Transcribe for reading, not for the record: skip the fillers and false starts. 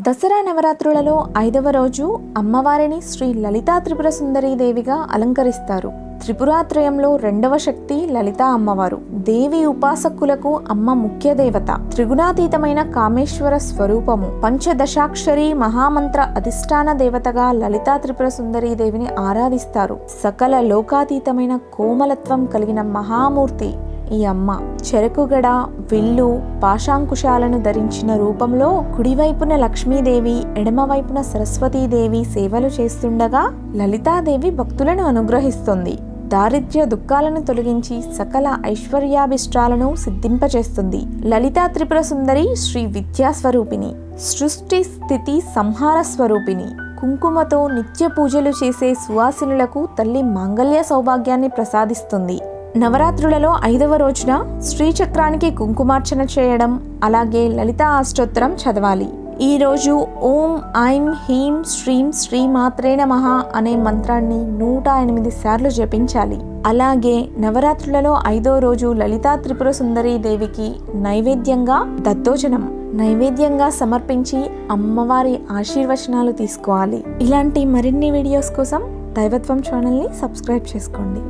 దసరా నవరాత్రులలో 5వ రోజు అమ్మవారిని శ్రీ లలితా త్రిపుర సుందరీ దేవిగా అలంకరిస్తారు. త్రిపురాత్రయంలో 2వ శక్తి లలితా అమ్మవారు. దేవి ఉపాసకులకు అమ్మ ముఖ్య దేవత. త్రిగుణాతీతమైన కామేశ్వర స్వరూపము. పంచదశాక్షరి మహామంత్ర అధిష్టాన దేవతగా లలితా త్రిపుర సుందరీ దేవిని ఆరాధిస్తారు. సకల లోకాతీతమైన కోమలత్వం కలిగిన మహామూర్తి ఈ అమ్మ. చెరకుగడ, విల్లు, పాశాంకుశాలను ధరించిన రూపంలో కుడివైపున లక్ష్మీదేవి, ఎడమవైపున సరస్వతీదేవి సేవలు చేస్తుండగా లలితాదేవి భక్తులను అనుగ్రహిస్తుంది. దారిద్ర్య దుఃఖాలను తొలగించి సకల ఐశ్వర్యాభిష్టాలను సిద్ధింపచేస్తుంది. లలితా త్రిపుర సుందరి శ్రీ విద్యాస్వరూపిణి, సృష్టి స్థితి సంహార స్వరూపిణి. కుంకుమతో నిత్య పూజలు చేసే సువాసినులకు తల్లి మాంగళ్య సౌభాగ్యాన్ని ప్రసాదిస్తుంది. నవరాత్రులలో 5వ రోజున శ్రీచక్రానికి కుంకుమార్చన చేయడం, అలాగే లలితా అష్టోత్తరం చదవాలి. ఈరోజు ఓం ఐం హ్రీం శ్రీం శ్రీమాత్రే నమః అనే మంత్రాన్ని 108 సార్లు జపించాలి. అలాగే నవరాత్రులలో 5వ రోజు లలితా త్రిపుర సుందరీ దేవికి నైవేద్యంగా దద్దోజనం నైవేద్యంగా సమర్పించి అమ్మవారి ఆశీర్వచనాలు తీసుకోవాలి. ఇలాంటి మరిన్ని వీడియోస్ కోసం దైవత్వం ఛానల్ని సబ్స్క్రైబ్ చేసుకోండి.